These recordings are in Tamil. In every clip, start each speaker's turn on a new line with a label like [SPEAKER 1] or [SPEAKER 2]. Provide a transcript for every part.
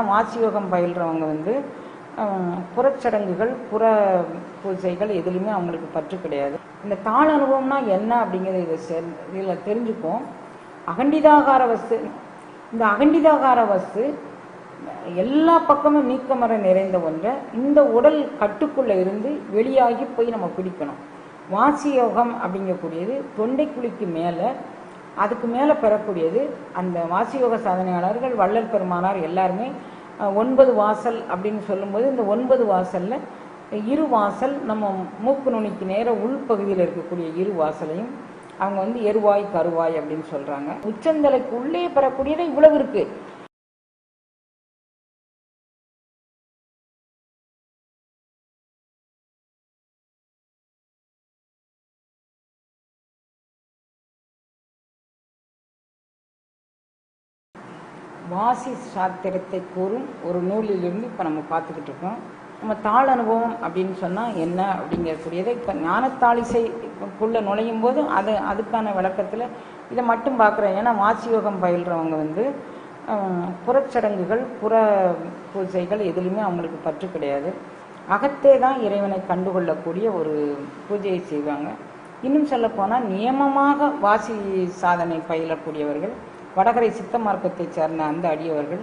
[SPEAKER 1] வாசியோகம் பயில்றவங்க புறச்சடங்குகள் புற பூஜைகள் எதுலையுமே அவங்களுக்கு பற்று கிடையாது. இந்த தாள அனுபவம்னா என்ன அப்படிங்கிறது இதில் தெரிஞ்சுப்போம். அகண்டிதாகார வஸ்து, இந்த அகண்டிதாகார வஸ்து எல்லா பக்கமும் நீக்கமர நிறைந்த ஒன்றை இந்த உடல் கட்டுக்குள்ளே இருந்து வெளியாகி போய் நம்ம பிடிக்கணும். வாசியோகம் அப்படிங்கக்கூடியது தொண்டைக்குழிக்கு மேலே, அதுக்கு மேலே பெறக்கூடியது. அந்த வாசியோக சாதனையாளர்கள் வள்ளல் பெருமானார் எல்லாருமே 9 வாசல் அப்படின்னு சொல்லும்போது இந்த 9 வாசலில் 2 வாசல் நம்ம மூக்கு நுனிக்கு நேர உள்பகுதியில் இருக்கக்கூடிய 2 வாசலையும் அவங்க எருவாய் கருவாய் அப்படின்னு சொல்கிறாங்க. உச்சந்தலைக்கு உள்ளே பெறக்கூடியது இவ்வளவு இருக்குது. வாசி சாத்திரத்தை கூறும் ஒரு நூலிலிருந்து இப்போ நம்ம பார்த்துக்கிட்டு இருக்கோம். நம்ம தாள் அனுபவம் அப்படின்னு சொன்னால் என்ன அப்படிங்கக்கூடியதை இப்போ ஞானத்தாளிசைக்குள்ளே நுழையும் போது அதுக்கான விளக்கத்தில் இதை மட்டும் பார்க்குறேன். ஏன்னா வாசியோகம் பயில்றவங்க புறச்சடங்குகள் புற பூஜைகள் எதுலையுமே அவங்களுக்கு பற்று கிடையாது. அகத்தே தான் இறைவனை கண்டுகொள்ளக்கூடிய ஒரு பூஜையை செய்வாங்க. இன்னும் சொல்லப்போனால் நியமமாக வாசி சாதனை பயிலக்கூடியவர்கள் வடகரை சித்த மார்க்கத்தை சேர்ந்த அந்த அடியவர்கள்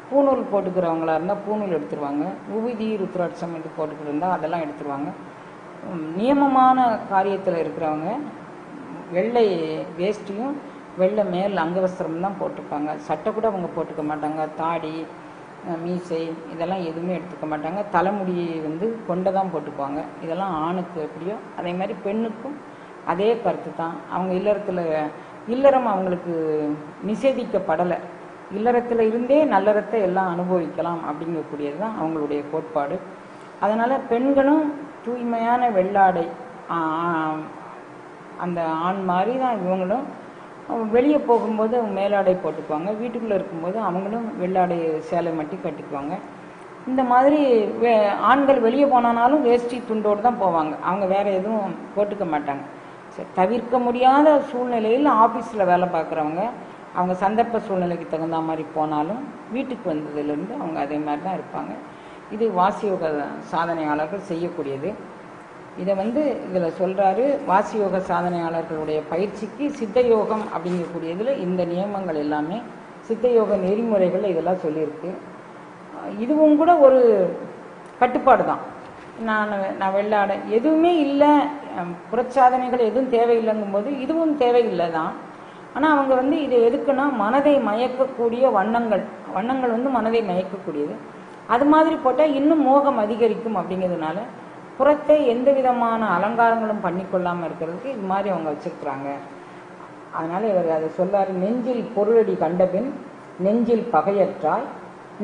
[SPEAKER 1] பூநூல் போட்டுக்கிறவங்களா இருந்தால் பூநூல் எடுத்துருவாங்க. உவிதி ருத்ராட்சம் இது போட்டுக்கிட்டு இருந்தால் அதெல்லாம் எடுத்துருவாங்க. நியமமான காரியத்தில் இருக்கிறவங்க வெள்ளை வேஷ்டியும் வெள்ளை மேல் அங்கவஸ்திரம் தான் போட்டிருப்பாங்க. சட்டை கூட அவங்க போட்டுக்க மாட்டாங்க. தாடி மீசை இதெல்லாம் எதுவுமே எடுத்துக்க மாட்டாங்க. தலைமுடி கொண்டை தான் போட்டுக்குவாங்க. இதெல்லாம் ஆணுக்கு எப்படியோ அதே மாதிரி பெண்ணுக்கும் அதே கருத்து தான். அவங்க இல்லறம் அவங்களுக்கு நிஷேதிக்கப்படலை. இல்லறத்தில் இருந்தே நல்லறத்தை எல்லாம் அனுபவிக்கலாம் அப்படிங்கக்கூடியது தான் அவங்களுடைய கோட்பாடு. அதனால் பெண்களும் தூய்மையான வெள்ளாடை அந்த ஆண் மாதிரி தான் இவங்களும் வெளியே போகும்போது மேலாடை போட்டுக்குவாங்க. வீட்டுக்குள்ளே இருக்கும்போது அவங்களும் வெள்ளாடை சேலை மட்டும் கட்டிக்குவாங்க. இந்த மாதிரி ஆண்கள் வெளியே போனாலும் வேஷ்டி துண்டோடு தான் போவாங்க. அவங்க வேறு எதுவும் போட்டுக்க மாட்டாங்க. தவிர்க்க முடியாத சூழ்நிலையில் ஆஃபீஸில் வேலை பார்க்குறவங்க அவங்க சந்தர்ப்ப சூழ்நிலைக்கு தகுந்த மாதிரி போனாலும் வீட்டுக்கு வந்ததுலேருந்து அவங்க அதே மாதிரி தான் இருப்பாங்க. இது வாசியோக சாதனையாளர்கள் செய்யக்கூடியது. இதை இதில் சொல்கிறாரு. வாசியோக சாதனையாளர்களுடைய பயிற்சிக்கு சித்தயோகம் அப்படிங்கக்கூடியதில் இந்த நியமங்கள் எல்லாமே சித்தயோக நெறிமுறைகள் இதெல்லாம் சொல்லியிருக்கு. இதுவும் கூட ஒரு கட்டுப்பாடு தான். நான் வெள்ளாடை எதுவுமே இல்லை, புறச்சாதனைகள் எதுவும் தேவையில்லைங்கும்போது இதுவும் தேவையில்லை தான். ஆனால் அவங்க இதை எதுக்குன்னா மனதை மயக்கக்கூடிய வண்ணங்கள் மனதை மயக்கக்கூடியது. அது மாதிரி போட்டால் இன்னும் மோகம் அதிகரிக்கும் அப்படிங்கிறதுனால புறத்தை எந்த விதமான அலங்காரங்களும் பண்ணிக்கொள்ளாமல் இருக்கிறதுக்கு இது மாதிரி அவங்க வச்சுருக்குறாங்க. அதனால் இவர் அதை சொல்லார். நெஞ்சில் பொருளடி கண்டபின் நெஞ்சில் பகையற்றாய்,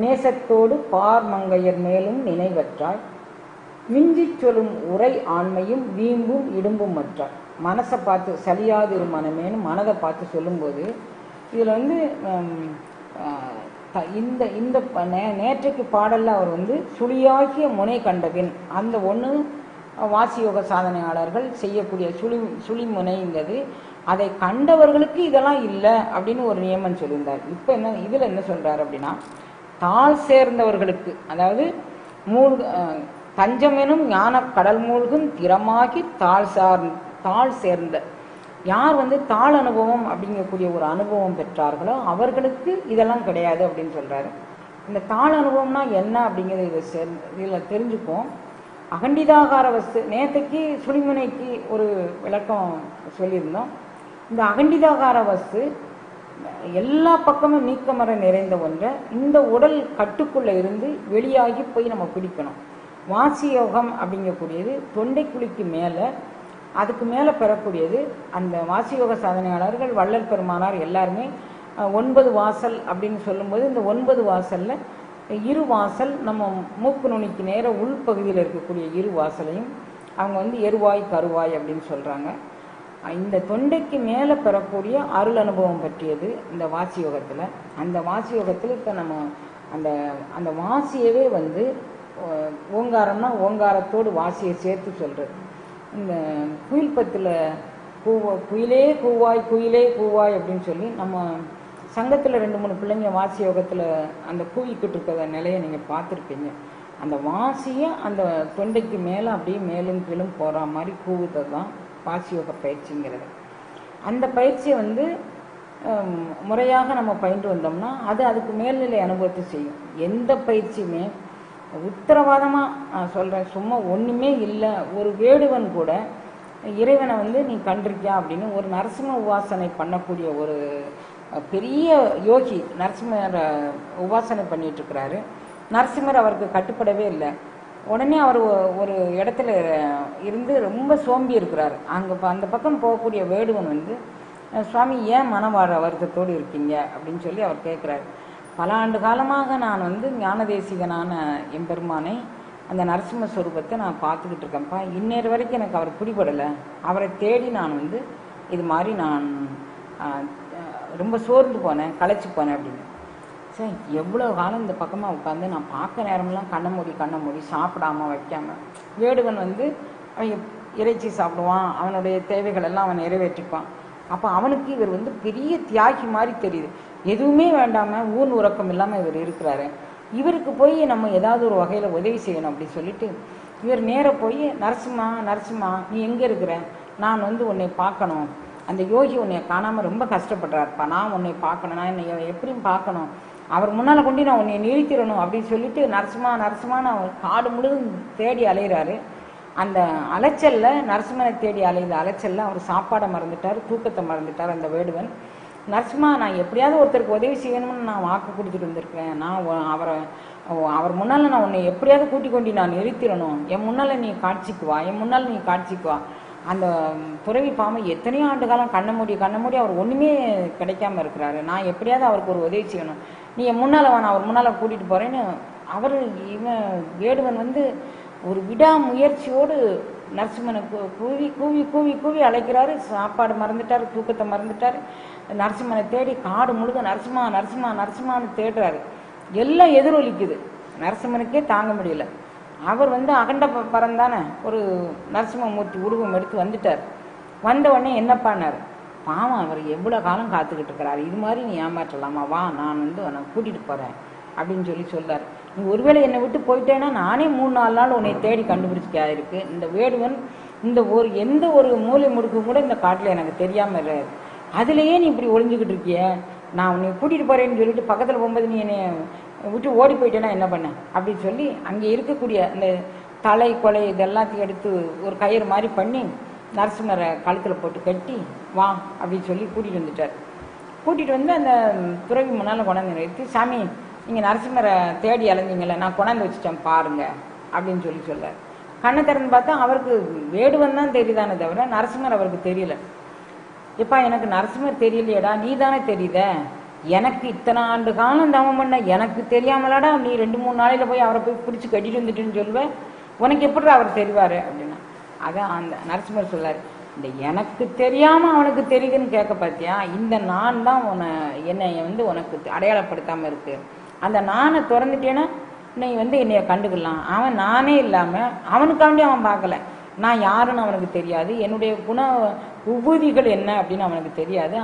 [SPEAKER 1] நேசத்தோடு பார் மங்கையர் மேலும் நினைவற்றாய், மிஞ்சி சொல்லும் உரை ஆண்மையும் வீம்பும் இடும்பும் மற்றார். மனசை பார்த்து சலியாதிரு மனமேனு மனதை பார்த்து சொல்லும்போது இதில் இந்த நேற்றைக்கு பாடலில் அவர் சுழியாகிய முனை கண்டபின் அந்த ஒன்று வாசியோக சாதனையாளர்கள் செய்யக்கூடிய சுழிமுனைங்கிறது அதை கண்டவர்களுக்கு இதெல்லாம் இல்லை அப்படின்னு ஒரு நியமம் சொல்லியிருந்தார். இப்போ இதில் என்ன சொல்கிறார் அப்படின்னா, தாழ் சேர்ந்தவர்களுக்கு, அதாவது தஞ்சமெனும் ஞான கடல் மூழ்கும் திறமாகி தாழ் சேர்ந்த யார் தாழ் அனுபவம் அப்படிங்கக்கூடிய ஒரு அனுபவம் பெற்றார்களோ அவர்களுக்கு இதெல்லாம் கிடையாது அப்படின்னு சொல்கிறாரு. இந்த தாழ் அனுபவம்னா என்ன அப்படிங்கிறது இதில் தெரிஞ்சுப்போம். அகண்டிதாகார வஸ்து, நேற்றுக்கு சுழிமுனைக்கு ஒரு விளக்கம் சொல்லியிருந்தோம். இந்த அகண்டிதாகார வஸ்து எல்லா பக்கமும் நீக்கமர நிறைந்த ஒன்றை இந்த உடல் கட்டுக்குள்ளே இருந்து வெளியாகி போய் நம்ம பிடிக்கணும். வாசியோகம் அப்படிங்கக்கூடியது தொண்டைக்குழிக்கு மேலே, அதுக்கு மேலே பெறக்கூடியது. அந்த வாசியோக சாதனையாளர்கள் வள்ளல் பெருமானார் எல்லாருமே 9 வாசல் அப்படின்னு சொல்லும்போது இந்த 9 வாசலில் 2 வாசல் நம்ம மூக்கு நுனிக்கு நேர உள்பகுதியில் இருக்கக்கூடிய 2 வாசலையும் அவங்க எருவாய் கருவாய் அப்படின்னு சொல்கிறாங்க. இந்த தொண்டைக்கு மேலே பெறக்கூடிய அருள் அனுபவம் பற்றியது இந்த வாசியோகத்தில். அந்த வாசியோகத்தில் இப்போ நம்ம அந்த வாசியவே ஓங்காரம்னா ஓங்காரத்தோடு வாசியை சேர்த்து சொல்கிறது. இந்த குயில் பத்தில் குயிலே கூவாய் குயிலே கூவாய் அப்படின்னு சொல்லி நம்ம சங்கத்தில் 2-3 பிள்ளைங்க வாசி யோகத்தில் அந்த கூவிக்கிட்டு இருக்கிற நிலையை நீங்கள் பார்த்துருப்பீங்க. அந்த வாசியை அந்த தொண்டைக்கு மேலே அப்படியே மேலும் கீழும் போகிற மாதிரி கூவுறது தான் வாசி யோக பயிற்சிங்கிறது. அந்த பயிற்சியை வந்து முறையாக நம்ம பயின்று வந்தோம்னா அது அதுக்கு மேல்நிலை அனுபவத்தை செய்யும். எந்த பயிற்சியுமே உத்தரவாதமாக சொல்கிறேன், சும்மா ஒன்றுமே இல்லை. ஒரு வேடுவன் கூட இறைவனை வந்து நீ கண்டிருக்கியா அப்படின்னு ஒரு நரசிம்ம உபாசனை பண்ணக்கூடிய ஒரு பெரிய யோகி நரசிம்மரை உபாசனை பண்ணிட்டு இருக்கிறாரு. நரசிம்மர் அவருக்கு கட்டுப்படவே இல்லை. உடனே அவர் ஒரு இடத்துல இருந்து ரொம்ப சோம்பி இருக்கிறார். அங்கே அந்த பக்கம் போகக்கூடிய வேடுவன் வந்து, சுவாமி ஏன் மனவார வருத்தத்தோடு இருக்கீங்க அப்படின்னு சொல்லி அவர் கேட்குறாரு. பல ஆண்டு காலமாக நான் வந்து ஞானதேசிகனான எம்பெருமானை அந்த நரசிம்ம ஸ்வரூபத்தை நான் பார்த்துக்கிட்டு இருக்கேன்ப்பா. இன்னொரு வரைக்கும் எனக்கு அவர் பிடிபடலை. அவரை தேடி நான் வந்து இது மாதிரி நான் ரொம்ப சோர்ந்து போனேன், களைச்சி போனேன் அப்படின்னு. சரி, எவ்வளோ காலம் இந்த பக்கமாக உட்காந்து நான் பார்க்க நேரமெல்லாம் கண்ண மூடி சாப்பிடாம வைக்காம வேடுவன் வந்து அவன் இறைச்சி சாப்பிடுவான், அவனுடைய தேவைகள் எல்லாம் அவன் நிறைவேற்றிப்பான். அப்போ அவனுக்கு இவர் வந்து பெரிய தியாகி மாதிரி தெரியுது. எதுவுமே வேண்டாமல் ஊன் உறக்கம் இல்லாமல் இவர் இருக்கிறாரு. இவருக்கு போய் நம்ம ஏதாவது ஒரு வகையில் உதவி செய்யணும் அப்படின்னு சொல்லிட்டு இவர் நேராக போய், நரசிம்மா நீ எங்கே இருக்கிற, நான் வந்து உன்னை பார்க்கணும். அந்த யோகி உன்னை காணாமல் ரொம்ப கஷ்டப்படுறாருப்பா, நான் உன்னை பார்க்கணும், நான் என்னை எப்படியும் பார்க்கணும், அவர் முன்னால் கொண்டு நான் உன்னை நிறுத்திடணும் அப்படின்னு சொல்லிட்டு நரசிம்மான்னு அவர் காடு முழுதும் தேடி அலைகிறாரு. அந்த அலைச்சலில் நரசிம்மனை தேடி அலைந்த அலைச்சலில் அவர் சாப்பாடை மறந்துட்டார், தூக்கத்தை மறந்துட்டார் அந்த வேடுவன். நரசிம்மா, நான் எப்படியாவது ஒருத்தருக்கு உதவி செய்யணும்னு நான் வாக்கு கொடுத்துட்டு வந்திருக்கிறேன். நான் அவர் முன்னால் நான் உன்னை எப்படியாவது கூட்டிக் கொண்டு நான் நிறுத்திடணும். என் முன்னால் நீ காட்சிக்கு வா. அந்த துறவி பாம்பு எத்தனையோ ஆண்டு காலம் கண்ண மூடி அவர் ஒன்றுமே கிடைக்காம இருக்கிறாரு. நான் எப்படியாவது அவருக்கு ஒரு உதவி செய்யணும். நீ என் முன்னால் வா, நான் அவர் முன்னால் கூட்டிகிட்டு போகிறேன்னு இவன் வேடுவன் வந்து ஒரு விடாமுயற்சியோடு நரசிம்மனை கூவி கூவி கூவி கூவி அழைக்கிறாரு. சாப்பாடு மறந்துட்டார், தூக்கத்தை மறந்துட்டார். நரசிம்மனை தேடி காடு முழுக்க நரசிம்மான்னு தேடுறாரு. எல்லாம் எதிரொலிக்குது. நரசிம்மனுக்கே தாங்க முடியல. அவர் வந்து அகண்ட பரந்தானே ஒரு நரசிம்மமூர்த்தி உருவம் எடுத்து வந்துட்டார். வந்த உடனே என்னப்பானார், பாவம் அவர் எவ்வளோ காலம் காத்துக்கிட்டு இருக்கிறாரு, இது மாதிரி நீ ஏமாற்றலாமா, வா நான் வந்து உன்னை கூட்டிகிட்டு போகிறேன் அப்படின்னு சொல்லி சொல்றாரு. நீ ஒருவேளை என்னை விட்டு போயிட்டேன்னா நானே 3-4 நாள் உன்னை தேடி கண்டுபிடிச்சிக்கா இருக்கு. இந்த வேடுவன் இந்த எந்த ஒரு மூலை முடுக்கு கூட இந்த காட்டில் எனக்கு தெரியாமல் இருக்காது. அதுலேயே நீ இப்படி ஒளிஞ்சுக்கிட்டு இருக்கிய, நான் உன்னை கூட்டிகிட்டு போகிறேன்னு சொல்லிட்டு பக்கத்தில் போகும்போது நீ என்னை விட்டு ஓடி போயிட்டேன்னா என்ன பண்ண அப்படின்னு சொல்லி அங்கே இருக்கக்கூடிய அந்த தலை கொலை இதெல்லாத்தையும் எடுத்து ஒரு கயிறு மாதிரி பண்ணி நரசிம்மரை கழுத்தில் போட்டு கட்டி வா அப்படின்னு சொல்லி கூட்டிகிட்டு வந்துட்டார். கூட்டிகிட்டு வந்து அந்த துறவி முன்னால் கொண்டாந்து நிறுத்தி, சாமி நீங்கள் நரசிம்மரை தேடி அலைஞ்சிங்களே, நான் கொண்டாந்து வச்சுட்டேன் பாருங்க அப்படின்னு சொல்லி சொல்கிறார். கண்ணை திறந்து பார்த்தா அவருக்கு வேடுவன் தான் தெரியுதானே தவிர நரசிம்மர் அவருக்கு தெரியல. எப்பா, எனக்கு நரசிம்மர் தெரியலையடா, நீ தானே தெரியுத, எனக்கு இத்தனை ஆண்டு காலம் தவம் பண்ண எனக்கு தெரியாமலாடா நீ 2-3 நாளையில் போய் அவரை போய் பிடிச்சி கட்டிட்டு வந்துட்டுன்னு சொல்லுவேன், உனக்கு எப்படி அவர் தெரிவார் அப்படின்னா. அதான் அந்த நரசிம்மர் சொல்லார், இந்த எனக்கு தெரியாமல் அவனுக்கு தெரியுதுன்னு கேட்க பார்த்தியா, இந்த நான் தான் என்னை வந்து உனக்கு அடையாளப்படுத்தாமல் இருக்கு. அந்த நானை திறந்துட்டேன்னா நீ வந்து என்னைய கண்டுக்கலாம். அவன் நானே இல்லாமல் அவனுக்காண்டி அவன் பார்க்கல, நான் யாருன்னு அவனுக்கு தெரியாது, என்னுடைய உபூதிகள் என்ன அப்படின்னு அவனுக்கு தெரியாது.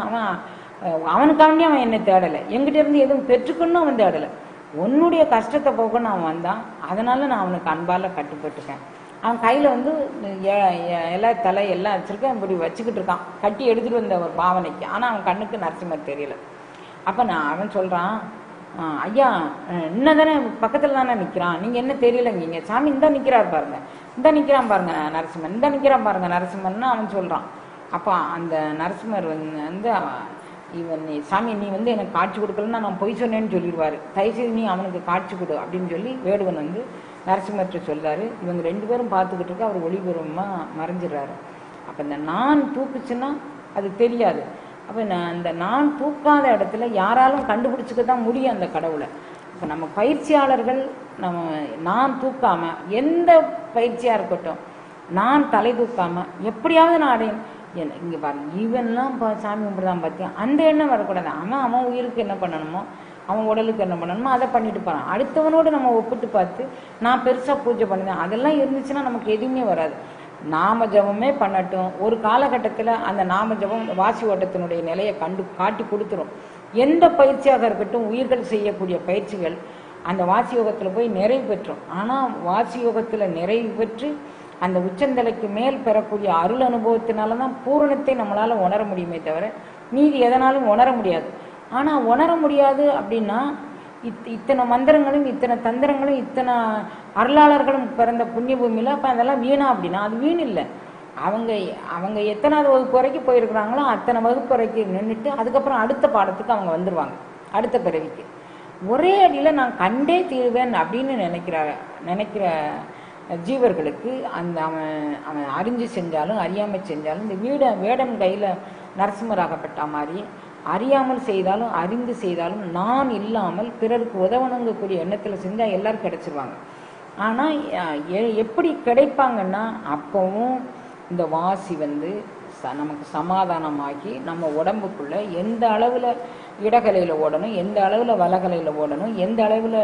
[SPEAKER 1] அவனுக்காண்டி அவன் என்னை தேடலை, எங்கிட்ட இருந்து எதுவும் பெற்றுக்கணும்னு அவன் தேடலை, உன்னுடைய கஷ்டத்தை போக்கணும்னு அவன் வந்தான். அதனால நான் அவனுக்கு அன்பால் கட்டுப்பட்டுருக்கேன். அவன் கையில் வந்து தலை எல்லாம் வச்சுருக்கேன், இப்படி வச்சுக்கிட்டு இருக்கான், கட்டி எடுத்துகிட்டு வந்த ஒரு பாவனைக்கு. ஆனால் அவன் கண்ணுக்கு நரசிம்மர் தெரியல. அப்போ அவன் சொல்கிறான், ஐயா இன்னும் தானே பக்கத்தில் தானே நிற்கிறான், நீங்கள் என்ன தெரியலங்கீங்க, சாமி இந்த நிற்கிறார் பாருங்க, இந்த நிற்கிறான் பாருங்க நரசிம்மன், இந்த நிற்கிறான் பாருங்க நரசிம்மன்னு அவன் சொல்கிறான். அப்போ அந்த நரசிம்மர் வந்து இவன், சாமி நீ வந்து எனக்கு காட்சி கொடுக்கலன்னா நான் பொய் சொன்னேன்னு சொல்லிடுவார், தயவுசெய்து நீ அவனுக்கு காட்சி கொடு அப்படின்னு சொல்லி வேடுவன் வந்து நரசிம்மர்கிட்ட சொல்கிறாரு. இவங்க 2 பேரும் பார்த்துக்கிட்டு இருக்க, அவர் ஒளிபூர்வமாக மறைஞ்சிடுறாரு. அப்போ இந்த நான் தூக்குச்சுன்னா அது தெரியாது. அப்போ அந்த நான் தூக்காத இடத்துல யாராலும் கண்டுபிடிச்சிக்க தான் முடியும் அந்த கடவுளை. இப்போ நம்ம பயிற்சியாளர்கள் நான் தூக்காமல், எந்த பயிற்சியாக இருக்கட்டும், நான் தலை தூக்காமல் எப்படியாவது நான் அடையணும். இங்கே பாருங்க, ஈவன்லாம் சாமி கும்பிடுதான் பார்த்தியா, அந்த எண்ணம் வரக்கூடாது. அவன் உயிருக்கு என்ன பண்ணணுமோ, அவன் உடலுக்கு என்ன பண்ணணுமோ அதை பண்ணிட்டு போகிறான். அடுத்தவனோடு நம்ம ஒப்பிட்டு பார்த்து நான் பெருசாக பூஜை பண்ணுவேன், அதெல்லாம் இருந்துச்சுன்னா நமக்கு எதுவுமே வராது. நாம ஜபமே பண்ணட்டும். ஒரு காலகட்டத்தில் அந்த நாம ஜபம் வாசி ஓட்டத்தினுடைய நிலையை காட்டி கொடுத்துரும். எந்த பயிற்சியாக இருக்கட்டும், உயிர்கள் செய்யக்கூடிய பயிற்சிகள் அந்த வாசி யோகத்தில் போய் நிறைவு பெற்றோம். ஆனால் வாசி யோகத்தில் நிறைவு பெற்று அந்த உச்சந்தலைக்கு மேல் பெறக்கூடிய அருள் அனுபவத்தினால தான் பூரணத்தை நம்மளால் உணர முடியுமே தவிர மீதி எதனாலும் உணர முடியாது. ஆனால் உணர முடியாது அப்படின்னா இத்தனை மந்திரங்களும் இத்தனை தந்திரங்களும் இத்தனை அருளாளர்களும் பிறந்த புண்ணிய பூமியில் அப்போ அதெல்லாம் வீணா அப்படின்னா அது வீண் இல்லை. அவங்க எத்தனாவது வகுப்பு வரைக்கும் போயிருக்கிறாங்களோ அத்தனை வகுப்பு வரைக்கும் நின்றுட்டு அதுக்கப்புறம் அடுத்த பாடத்துக்கு அவங்க வந்துடுவாங்க. அடுத்த பிறவிக்கு ஒரே அடியில் நான் கண்டே தீருவேன் அப்படின்னு நினைக்கிற ஜீவர்களுக்கு அந்த அவன் அறிஞ்சு செஞ்சாலும் அறியாமல் செஞ்சாலும் இந்த வேடன் கையில் நரசிம்மராகப்பட்ட மாதிரி அறியாமல் செய்தாலும் அறிந்து செய்தாலும் நான் இல்லாமல் பிறருக்கு உதவணுங்கக்கூடிய எண்ணத்தில் செஞ்சால் எல்லாரும் கிடைச்சிருவாங்க. ஆனால் எப்படி கிடைப்பாங்கன்னா அப்பவும் இந்த வாசி நமக்கு சமாதானமாகி நம்ம உடம்புக்குள்ள எந்த அளவில் இடகலையில் ஓடணும், எந்த அளவில் வலகலையில் ஓடணும், எந்த அளவில்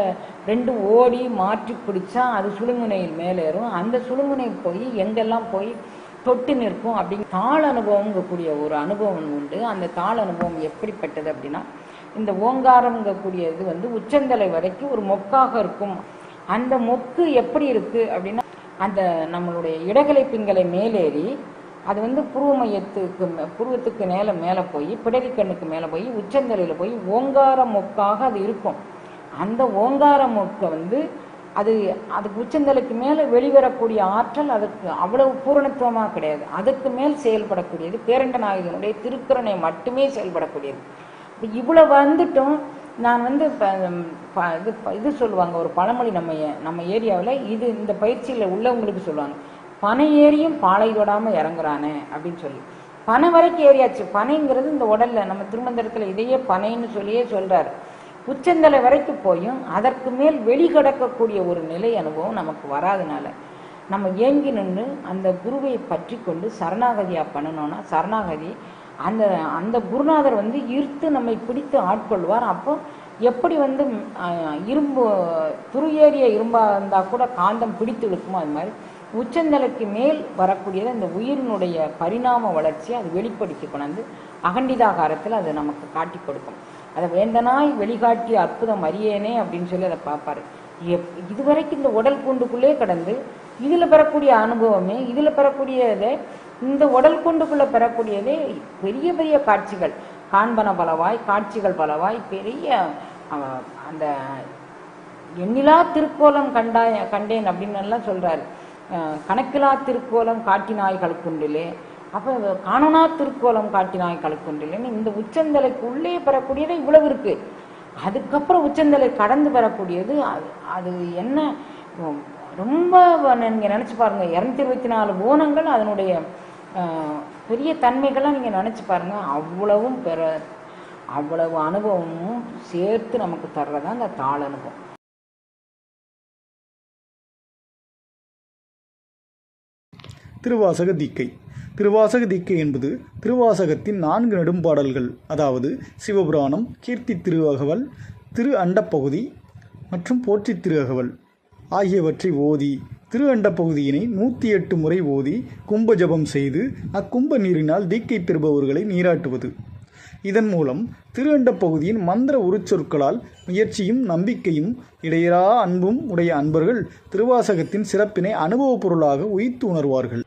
[SPEAKER 1] ரெண்டும் ஓடி மாற்றி பிடிச்சா அது சுழுமுனையில் மேலேறும், அந்த சுழுமுனை போய் எங்கெல்லாம் போய் தொட்டு நிற்கும் அப்படின்னு தாள் அனுபவங்கக்கூடிய ஒரு அனுபவம் உண்டு. அந்த தாள் அனுபவம் எப்படிப்பட்டது அப்படின்னா இந்த ஓங்காரம்ங்கக்கூடியது உச்சந்தலை வரைக்கும் ஒரு மொக்காக இருக்கும். அந்த மொக்கு எப்படி இருக்கு அப்படின்னா அந்த நம்மளுடைய இடகலை பிங்களை மேலேறி அது புருவத்துக்கு மேலே போய் பிடரிக்கண்ணுக்கு மேலே போய் உச்சந்தலையில் போய் ஓங்கார மொக்காக அது இருக்கும். அந்த ஓங்கார மொக்கை அதுக்கு உச்சந்தலைக்கு மேலே வெளிவரக்கூடிய ஆற்றல் அதுக்கு அவ்வளவு பூரணத்துவமாக கிடையாது. அதுக்கு மேல் செயல்படக்கூடியது பேரண்ட நாயகனுடைய திருக்குறனை மட்டுமே செயல்படக்கூடியது. இவ்வளவு வந்துட்டும் நான் இது சொல்லுவாங்க, ஒரு பழமொழி நம்ம ஏரியாவில் இந்த பயிற்சியில் உள்ளவங்களுக்கு சொல்லுவாங்க, பனை ஏறியும் பாலை தொடாமல் இறங்குறானே அப்படின்னு சொல்லி. பனை வரைக்கும் ஏறியாச்சு. பனைங்கிறது இந்த உடல்ல நம்ம திருமந்திரத்தில் இதையே பனைன்னு சொல்லியே சொல்றாரு. உச்சந்தலை வரைக்கும் போயும் அதற்கு மேல் வெளிக்கடக்கக்கூடிய ஒரு நிலை அனுபவம் நமக்கு வராதனால நம்ம ஏங்கி நின்று அந்த குருவை பற்றி கொண்டு சரணாகதியாக பண்ணணும்னா சரணாகதி அந்த குருநாதர் ஈர்த்து நம்மை பிடித்து ஆட்கொள்வார். அப்போ எப்படி இரும்பு துருஏறிய இரும்பாக இருந்தால் கூட காந்தம் பிடித்து இழுக்குமோ அது மாதிரி உச்சந்தலைக்கு மேல் வரக்கூடியது அந்த உயிரினுடைய பரிணாம வளர்ச்சி அது வெளிப்படுத்தி கொண்டு அகண்டிதாகாரத்தில் அது நமக்கு காட்டி கொடுக்கும். அதை வேந்தனாய் வெளிக்காட்டிய அற்புதம் அறியேனே அப்படின்னு சொல்லி அதை பார்ப்பாரு. இதுவரைக்கும் இந்த உடல் கூண்டுக்குள்ளே கடந்து இதில் பெறக்கூடிய அனுபவமே, இதில் பெறக்கூடியதே, இந்த உடல் கூண்டுக்குள்ளே பெறக்கூடியதே பெரிய பெரிய காட்சிகள், காண்பன பலவாய் காட்சிகள் பலவாய் பெரிய அந்த எண்ணிலா திருக்கோலம் கண்டேன் அப்படின்னு எல்லாம் சொல்றாரு. கணக்கிலா திருக்கோலம் காட்டினாய் கழுக்குண்டிலே, அப்போ காணனா திருக்கோலம் காட்டினாய் கழுக்குண்டிலேன்னு இந்த உச்சந்தலைக்கு உள்ளே பெறக்கூடியது இவ்வளவு இருக்கு. அதுக்கப்புறம் உச்சந்தலை கடந்து பெறக்கூடியது அது என்ன ரொம்ப நீங்க நினைச்சு பாருங்க. 224 போனங்கள் அதனுடைய பெரிய தன்மைகள்லாம் நீங்க நினைச்சு பாருங்க. அவ்வளவு அனுபவமும் சேர்த்து நமக்கு தர்றதா அந்த தாள் அனுபவம்.
[SPEAKER 2] திருவாசக தீக்கை. திருவாசக தீக்கை என்பது திருவாசகத்தின் 4 நெடும்பாடல்கள், அதாவது சிவபுராணம், கீர்த்தி திருஅகவல், திரு அண்டப்பகுதி மற்றும் போற்றி திருஅகவல் ஆகியவற்றை ஓதி திரு அண்டப்பகுதியினை 108 முறை ஓதி கும்ப ஜபம் செய்து அக்கும்ப நீரினால் தீக்கை பெறுபவர்களை நீராட்டுவது. இதன் மூலம் திரு அண்டப்பகுதியின் மந்திர உருச்சொற்களால் முயற்சியும் நம்பிக்கையும் இடையறா அன்பும் உடைய அன்பர்கள் திருவாசகத்தின் சிறப்பினை அனுபவப் பொருளாக உயிர்த்து உணர்வார்கள்.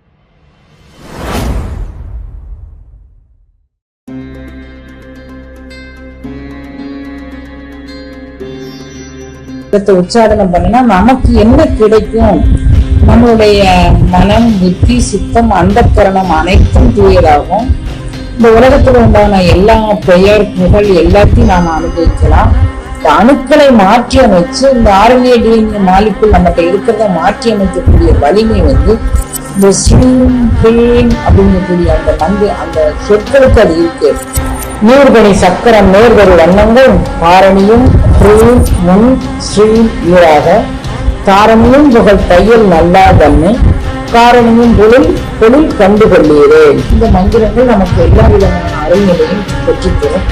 [SPEAKER 1] உச்சாரணம் பண்ணினா நமக்கு என்ன கிடைக்கும்? நம்மளுடைய மனம், புத்தி, சித்தம், அந்தக்கரணம் அனைத்தும் தூயதாகும். இந்த உலகத்துல உண்டான எல்லா பெயர் புகழ் எல்லாத்தையும் நாம அனுபவிக்கலாம். இந்த அணுக்களை மாற்றி அமைச்சு இந்த RNA-DNA மாலிக்குள் நம்மகிட்ட இருக்கிறத மாற்றி அமைக்கக்கூடிய வலிமை இந்த ஸ்ரீம் ஹ்ரீம் அப்படிங்கக்கூடிய அந்த சொற்களுக்கு அது இருக்கு. நீர்பணி சக்கரம் நேர்வரு வண்ணங்கள் பாரணியும் ஹ்ரீம் முன் ஸ்ரீம் ஈராக தாரணியும் புகழ் தையல் நல்லா தன்மை காரணியும் பொருள் கண்டுகொள்ளீரே. இந்த மந்திரங்கள் நமக்கு எல்லா விதமான அருள்நிலையும் பெற்றுத்தரும்.